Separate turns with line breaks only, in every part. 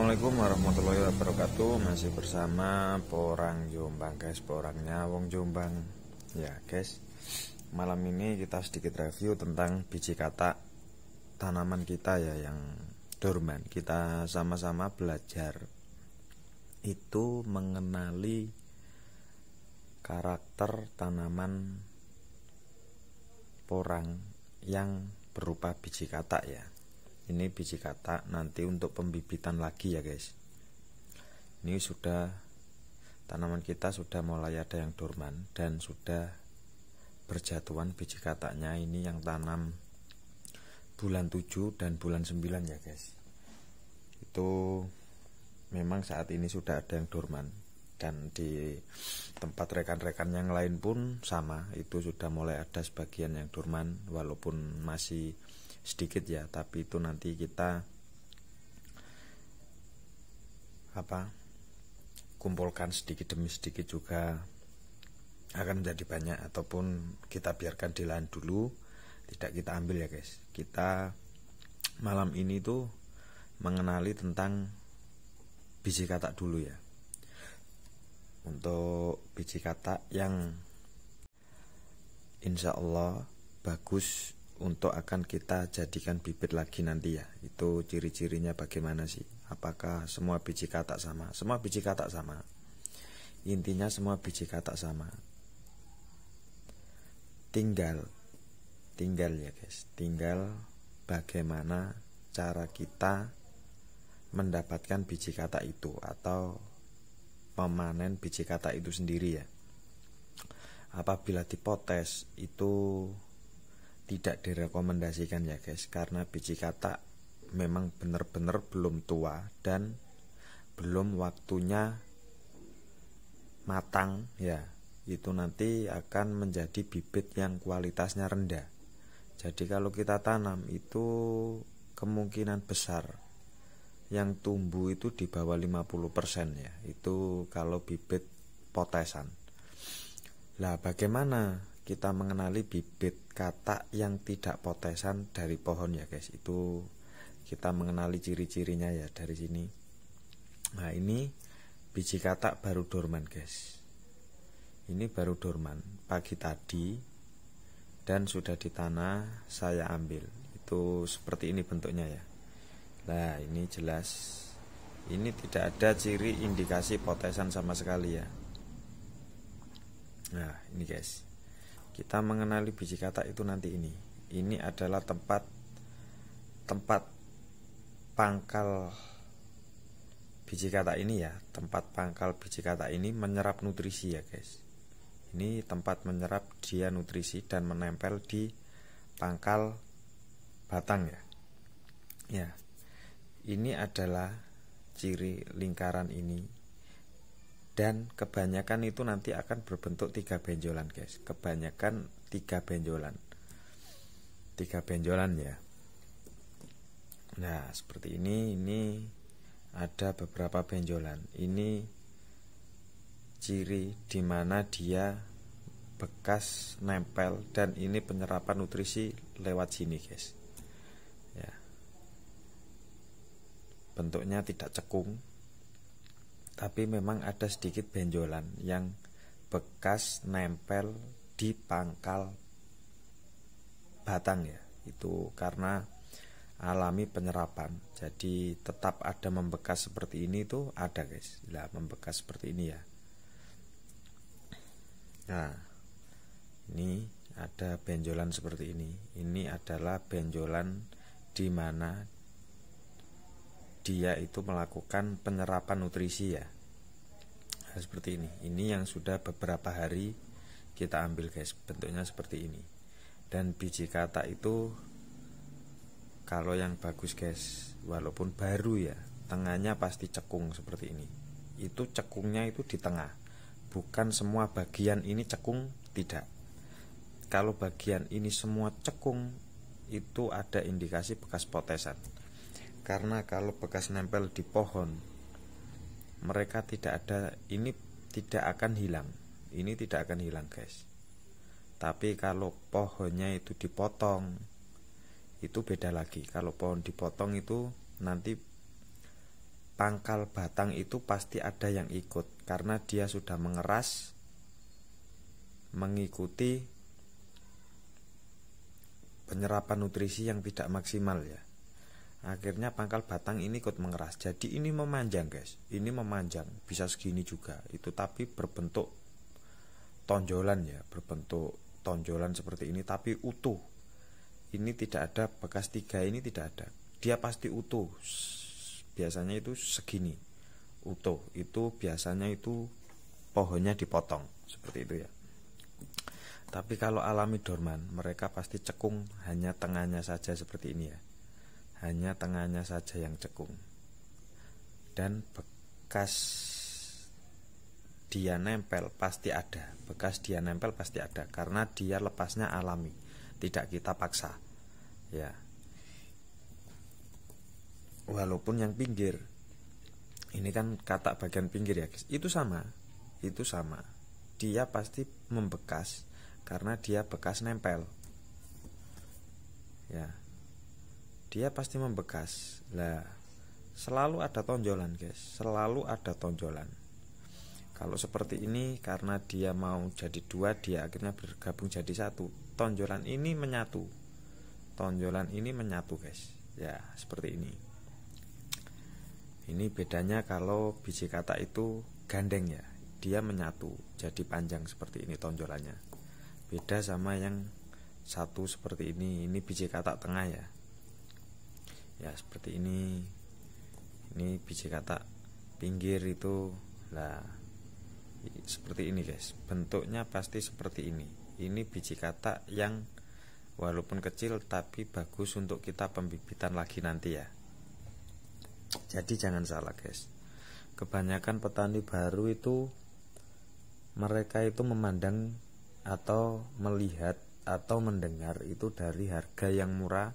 Assalamualaikum warahmatullahi wabarakatuh. Masih bersama Porang Jombang guys, porangnya wong Jombang. Ya guys, malam ini kita sedikit review tentang biji katak tanaman kita ya, yang dorman. Kita sama-sama belajar itu mengenali karakter tanaman porang yang berupa biji katak ya. Ini biji katak nanti untuk pembibitan lagi ya guys. Ini sudah, tanaman kita sudah mulai ada yang dorman dan sudah berjatuhan biji kataknya. Ini yang tanam bulan 7 dan bulan 9 ya guys. Itu memang saat ini sudah ada yang dorman, dan di tempat rekan-rekan yang lain pun sama, itu sudah mulai ada sebagian yang dorman, walaupun masih sedikit ya, tapi itu nanti kita kumpulkan sedikit demi sedikit juga akan menjadi banyak, ataupun kita biarkan di lahan dulu, tidak kita ambil ya guys. Kita malam ini tuh mengenali tentang biji katak dulu ya. Untuk biji katak yang insya Allah bagus untuk akan kita jadikan bibit lagi nanti ya. Itu ciri-cirinya bagaimana sih? Apakah semua biji katak sama? Semua biji katak sama. Intinya semua biji katak sama. Tinggal ya guys, tinggal bagaimana cara kita mendapatkan biji katak itu, atau memanen biji katak itu sendiri ya. Apabila dipotes itu tidak direkomendasikan ya guys, karena biji katak memang benar-benar belum tua dan belum waktunya matang ya. Itu nanti akan menjadi bibit yang kualitasnya rendah. Jadi kalau kita tanam itu kemungkinan besar yang tumbuh itu di bawah 50% ya. Itu kalau bibit potesan. Lah bagaimana kita mengenali bibit katak yang tidak potesan dari pohon ya guys? Itu kita mengenali ciri-cirinya ya dari sini. Nah ini biji katak baru dorman guys. Ini baru dorman pagi tadi dan sudah di tanah saya ambil. Itu seperti ini bentuknya ya. Nah ini jelas, ini tidak ada ciri indikasi potesan sama sekali ya. Nah ini guys, kita mengenali biji katak itu nanti ini. Ini adalah tempat pangkal biji katak ini ya. Tempat pangkal biji katak ini menyerap nutrisi ya guys. Ini tempat menyerap dia nutrisi dan menempel di pangkal batang ya. Ya, ini adalah ciri lingkaran ini. Dan kebanyakan itu nanti akan berbentuk 3 benjolan guys. Kebanyakan 3 benjolan. 3 benjolan ya. Nah seperti ini ada beberapa benjolan. Ini ciri dimana dia bekas nempel, dan ini penyerapan nutrisi lewat sini guys ya. Bentuknya tidak cekung, tapi memang ada sedikit benjolan yang bekas nempel di pangkal batang ya. Itu karena alami penyerapan, jadi tetap ada membekas seperti ini tuh ada guys. Lah membekas seperti ini ya. Nah ini ada benjolan seperti ini. Ini adalah benjolan di mana dia itu melakukan penyerapan nutrisi ya. Nah, seperti ini. Ini yang sudah beberapa hari kita ambil guys, bentuknya seperti ini. Dan biji katak itu kalau yang bagus guys, walaupun baru ya, tengahnya pasti cekung seperti ini. Itu cekungnya itu di tengah, bukan semua bagian ini cekung, tidak. Kalau bagian ini semua cekung, itu ada indikasi bekas potesan. Karena kalau bekas nempel di pohon, mereka tidak ada, ini tidak akan hilang. Ini tidak akan hilang guys. Tapi kalau pohonnya itu dipotong, itu beda lagi. Kalau pohon dipotong itu nanti pangkal batang itu pasti ada yang ikut, karena dia sudah mengeras mengikuti penyerapan nutrisi yang tidak maksimal ya. Akhirnya pangkal batang ini ikut mengeras. Jadi ini memanjang guys, ini memanjang, bisa segini juga itu, tapi berbentuk tonjolan ya, berbentuk tonjolan seperti ini tapi utuh. Ini tidak ada bekas tiga, ini tidak ada, dia pasti utuh. Biasanya itu segini utuh, itu biasanya itu pohonnya dipotong seperti itu ya. Tapi kalau alami dorman, mereka pasti cekung, hanya tengahnya saja seperti ini ya, hanya tengahnya saja yang cekung, dan bekas dia nempel pasti ada, bekas dia nempel pasti ada, karena dia lepasnya alami, tidak kita paksa ya. Walaupun yang pinggir ini kan katak bagian pinggir ya guys, itu sama, dia pasti membekas karena dia bekas nempel ya, dia pasti membekas lah. Selalu ada tonjolan guys, selalu ada tonjolan. Kalau seperti ini karena dia mau jadi dua, dia akhirnya bergabung jadi satu. Tonjolan ini menyatu, tonjolan ini menyatu guys ya, seperti ini. Ini bedanya kalau biji katak itu gandeng ya, dia menyatu jadi panjang seperti ini tonjolannya. Beda sama yang satu seperti ini biji katak tengah ya. Ya seperti ini biji katak pinggir itu lah, seperti ini guys, bentuknya pasti seperti ini. Ini biji katak yang walaupun kecil tapi bagus untuk kita pembibitan lagi nanti ya. Jadi jangan salah guys, kebanyakan petani baru itu mereka itu memandang atau melihat atau mendengar itu dari harga yang murah,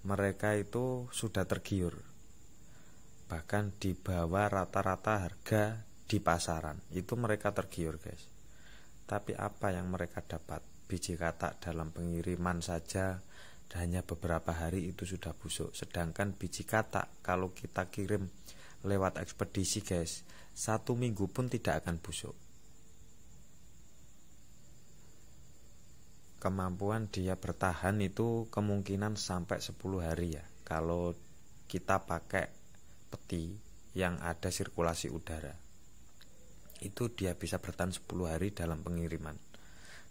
mereka itu sudah tergiur, bahkan di bawah rata-rata harga di pasaran itu mereka tergiur guys. Tapi apa yang mereka dapat? Biji katak dalam pengiriman saja hanya beberapa hari itu sudah busuk. Sedangkan biji katak kalau kita kirim lewat ekspedisi guys, 1 minggu pun tidak akan busuk. Kemampuan dia bertahan itu kemungkinan sampai 10 hari ya, kalau kita pakai peti yang ada sirkulasi udara. Itu dia bisa bertahan 10 hari dalam pengiriman.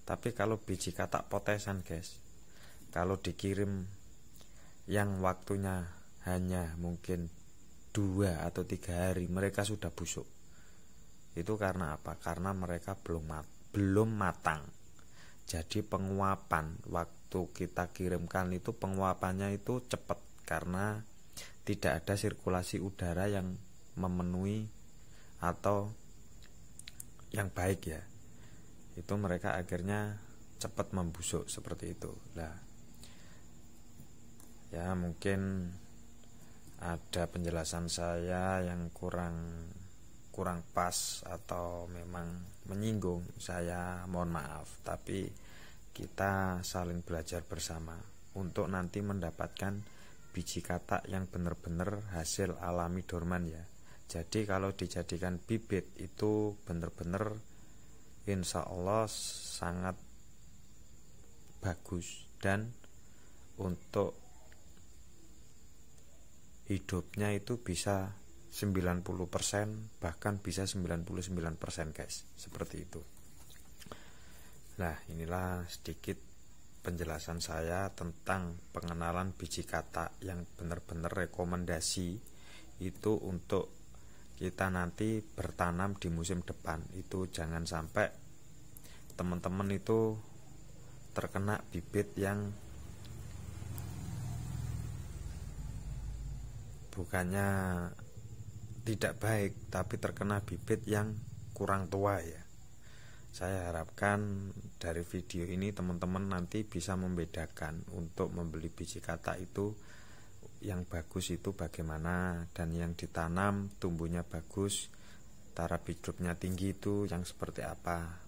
Tapi kalau biji katak potesan guys, kalau dikirim yang waktunya hanya mungkin 2 atau 3 hari, mereka sudah busuk. Itu karena apa? Karena mereka belum matang. Jadi penguapan waktu kita kirimkan itu, penguapannya itu cepat karena tidak ada sirkulasi udara yang memenuhi atau yang baik ya. Itu mereka akhirnya cepat membusuk seperti itu lah ya. Mungkin ada penjelasan saya yang kurang pas atau memang menyinggung, saya mohon maaf. Tapi kita saling belajar bersama untuk nanti mendapatkan biji katak yang benar-benar hasil alami dorman ya. Jadi kalau dijadikan bibit itu benar-benar insya Allah sangat bagus, dan untuk hidupnya itu bisa 90%, bahkan bisa 99% guys, seperti itu. Nah, inilah sedikit penjelasan saya tentang pengenalan biji katak yang benar-benar rekomendasi itu untuk kita nanti bertanam di musim depan. Itu jangan sampai teman-teman itu terkena bibit yang bukannya tidak baik, tapi terkena bibit yang kurang tua ya. Saya harapkan dari video ini teman-teman nanti bisa membedakan untuk membeli biji katak itu yang bagus itu bagaimana, dan yang ditanam tumbuhnya bagus, taraf hidupnya tinggi itu yang seperti apa,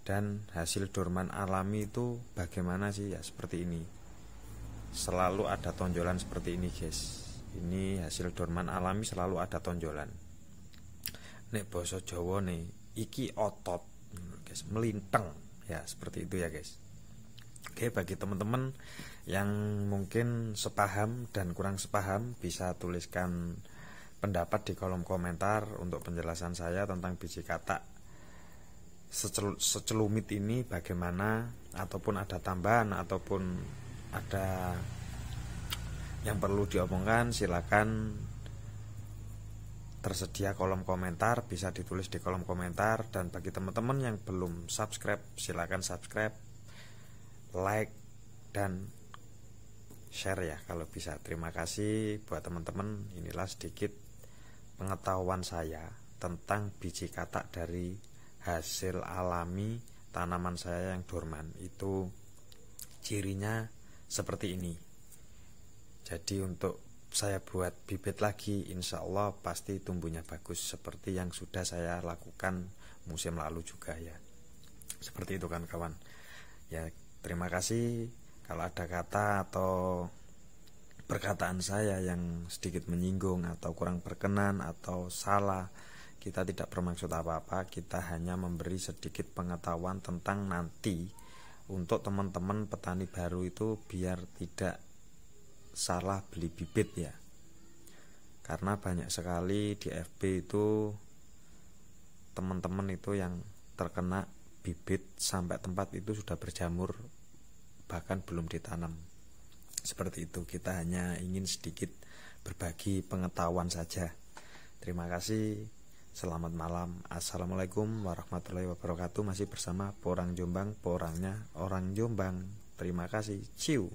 dan hasil dorman alami itu bagaimana sih ya, seperti ini. Selalu ada tonjolan seperti ini guys. Ini hasil dorman alami selalu ada tonjolan. Nek basa Jawa nih, iki otot, guys, melintang ya, seperti itu ya guys. Oke, bagi teman-teman yang mungkin sepaham dan kurang sepaham, bisa tuliskan pendapat di kolom komentar untuk penjelasan saya tentang biji katak secelumit ini bagaimana, ataupun ada tambahan ataupun ada yang perlu diomongkan. Silakan, tersedia kolom komentar, bisa ditulis di kolom komentar. Dan bagi teman-teman yang belum subscribe, silakan subscribe, like, dan share ya kalau bisa. Terima kasih buat teman-teman. Inilah sedikit pengetahuan saya tentang biji katak dari hasil alami tanaman saya yang dorman. Itu cirinya seperti ini. Jadi untuk saya buat bibit lagi, insya Allah pasti tumbuhnya bagus seperti yang sudah saya lakukan musim lalu juga ya. Seperti itu kan kawan. Ya, terima kasih. Kalau ada kata atau perkataan saya yang sedikit menyinggung atau kurang berkenan atau salah, kita tidak bermaksud apa-apa. Kita hanya memberi sedikit pengetahuan tentang nanti untuk teman-teman petani baru itu biar tidak salah beli bibit ya. Karena banyak sekali di FB itu teman-teman itu yang terkena bibit sampai tempat itu sudah berjamur, bahkan belum ditanam. Seperti itu, kita hanya ingin sedikit berbagi pengetahuan saja. Terima kasih, selamat malam. Assalamualaikum warahmatullahi wabarakatuh. Masih bersama Porang Jombang, porangnya orang Jombang. Terima kasih, ciu.